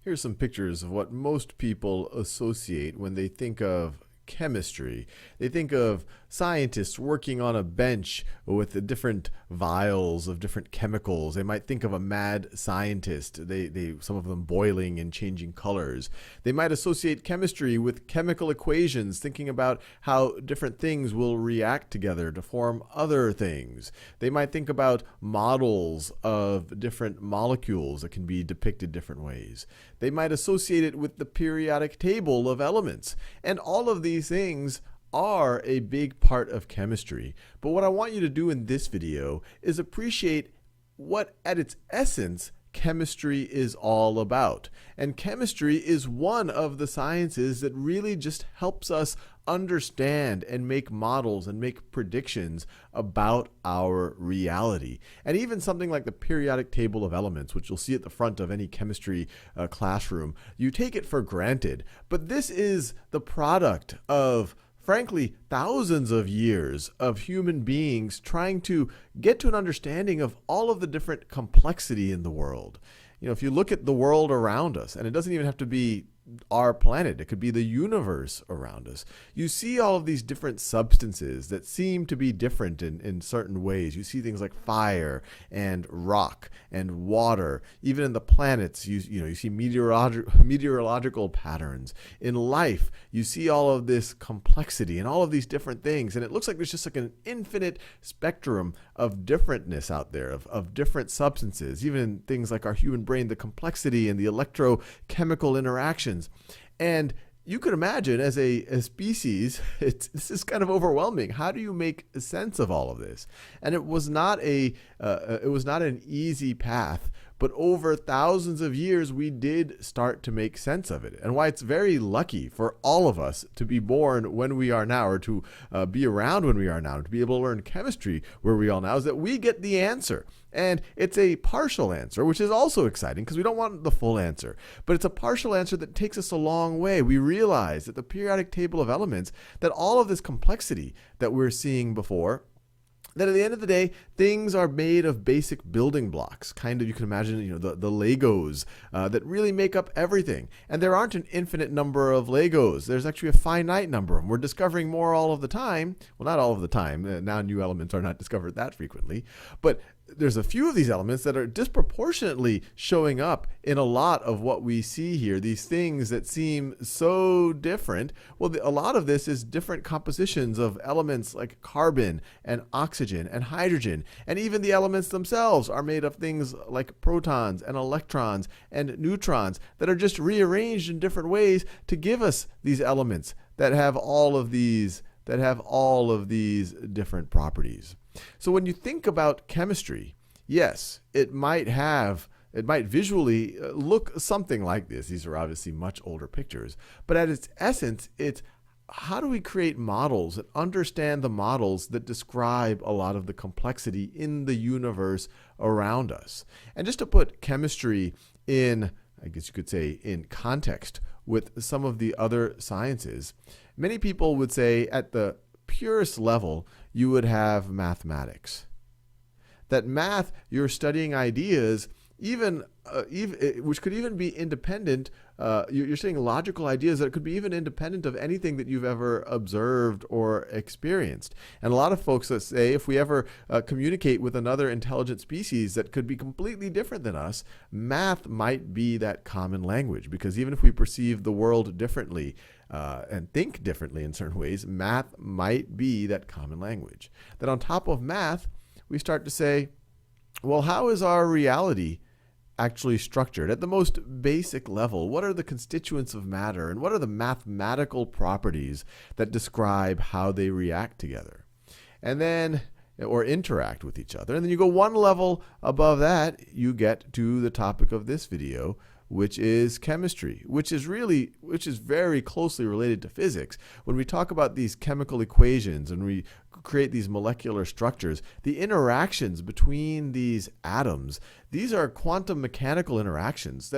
Here's some pictures of what most people associate when they think of chemistry. They think of scientists working on a bench with the different vials of different chemicals. They might think of a mad scientist, some of them boiling and changing colors. They might associate chemistry with chemical equations, thinking about how different things will react together to form other things. They might think about models of different molecules that can be depicted different ways. They might associate it with the periodic table of elements. And all of these things are a big part of chemistry. But what I want you to do in this video is appreciate what, at its essence, chemistry is all about. And chemistry is one of the sciences that really just helps us understand and make models and make predictions about our reality. And even something like the periodic table of elements, which you'll see at the front of any chemistry classroom, you take it for granted. But this is the product of, frankly, thousands of years of human beings trying to get to an understanding of all of the different complexity in the world. You know, if you look at the world around us, and it doesn't even have to be our planet, it could be the universe around us, you see all of these different substances that seem to be different in certain ways. You see things like fire and rock and water. Even in the planets, you see meteorological patterns. In life, you see all of this complexity and all of these different things. And it looks like there's just like an infinite spectrum of differentness out there, of different substances. Even in things like our human brain, the complexity and the electrochemical interactions. And you could imagine, as a species, this is kind of overwhelming. How do you make sense of all of this? And it was not an easy path, but over thousands of years, we did start to make sense of it. And why it's very lucky for all of us to be born when we are now, or to be around when we are now, to be able to learn chemistry where we are now, is that we get the answer. And it's a partial answer, which is also exciting because we don't want the full answer. But it's a partial answer that takes us a long way. We realize that the periodic table of elements, that all of this complexity that we're seeing before, that at the end of the day, things are made of basic building blocks. Kind of, you can imagine, the Legos that really make up everything. And there aren't an infinite number of Legos. There's actually a finite number of them. We're discovering more all of the time. Well, not all of the time. Now new elements are not discovered that frequently. But there's a few of these elements that are disproportionately showing up in a lot of what we see here, these things that seem so different. Well, a lot of this is different compositions of elements like carbon and oxygen and hydrogen. And even the elements themselves are made of things like protons and electrons and neutrons that are just rearranged in different ways to give us these elements that have all of these different properties. So when you think about chemistry, yes, it might visually look something like this. These are obviously much older pictures. But at its essence, it's how do we create models and understand the models that describe a lot of the complexity in the universe around us? And just to put chemistry in, I guess you could say, in context with some of the other sciences, many people would say at the purest level, you would have mathematics. That math, you're studying ideas, even which could even be independent. You're studying logical ideas that could be even independent of anything that you've ever observed or experienced. And a lot of folks that say if we ever communicate with another intelligent species that could be completely different than us, math might be that common language. Because even if we perceive the world differently, and think differently in certain ways, math might be that common language. Then on top of math, we start to say, well, how is our reality actually structured? At the most basic level, what are the constituents of matter, and what are the mathematical properties that describe how they react together? And then, or interact with each other. And then you go one level above that, you get to the topic of this video, which is chemistry, which is very closely related to physics. When we talk about these chemical equations and we create these molecular structures, the interactions between these atoms, these are quantum mechanical interactions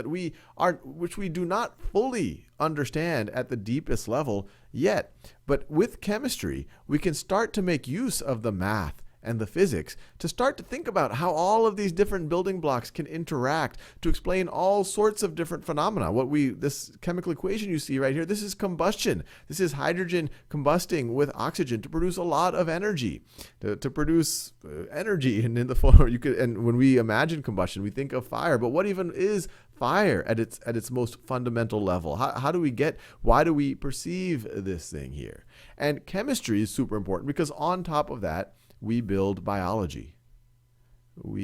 which we do not fully understand at the deepest level yet. But with chemistry, we can start to make use of the math and the physics to start to think about how all of these different building blocks can interact to explain all sorts of different phenomena. This chemical equation you see right here, this is combustion. This is hydrogen combusting with oxygen to produce a lot of energy, to produce energy in the form and when we imagine combustion, we think of fire. But what even is fire at its most fundamental level? Why do we perceive this thing here? And chemistry is super important because on top of that, we build biology. And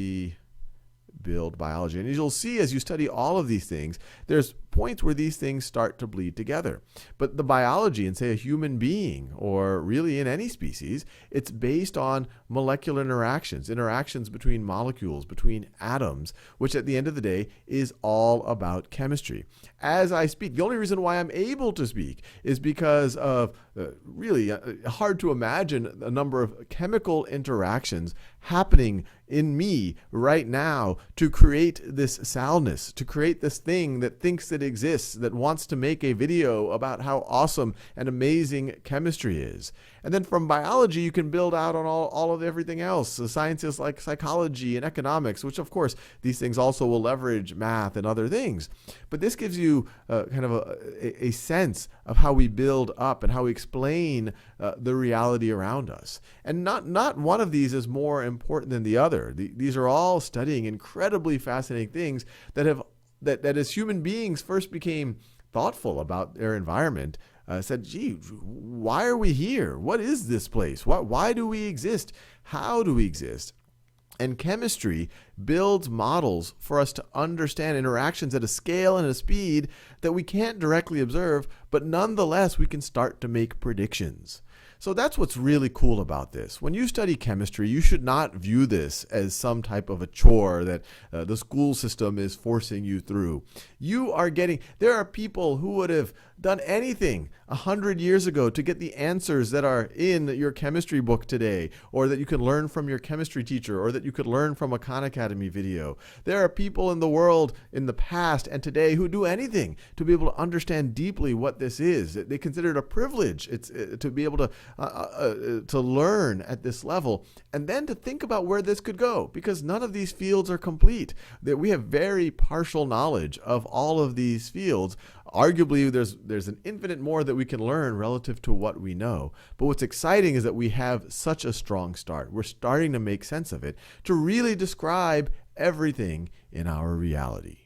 as you'll see as you study all of these things, there's points where these things start to bleed together. But the biology in, say, a human being, or really in any species, it's based on molecular interactions between molecules, between atoms, which at the end of the day is all about chemistry. As I speak, the only reason why I'm able to speak is because of really hard to imagine a number of chemical interactions happening in me right now to create this soundness, to create this thing that thinks it exists, that wants to make a video about how awesome and amazing chemistry is. And then from biology, you can build out on all of everything else. The sciences like psychology and economics, which of course, these things also will leverage math and other things. But this gives you kind of a sense of how we build up and how we explain the reality around us. And not one of these is more important than the other. These are all studying incredibly fascinating things that as human beings first became thoughtful about their environment, said, gee, why are we here? What is this place? Why do we exist? How do we exist? And chemistry builds models for us to understand interactions at a scale and a speed that we can't directly observe, but nonetheless we can start to make predictions. So that's what's really cool about this. When you study chemistry, you should not view this as some type of a chore that the school system is forcing you through. There are people who would have done anything 100 years ago to get the answers that are in your chemistry book today, or that you can learn from your chemistry teacher, or that you could learn from a Khan Academy video. There are people in the world in the past and today who do anything to be able to understand deeply what this is. They consider it a privilege to be able to learn at this level, and then to think about where this could go, because none of these fields are complete. That we have very partial knowledge of all of these fields. Arguably, there's an infinite more that we can learn relative to what we know. But what's exciting is that we have such a strong start. We're starting to make sense of it to really describe everything in our reality.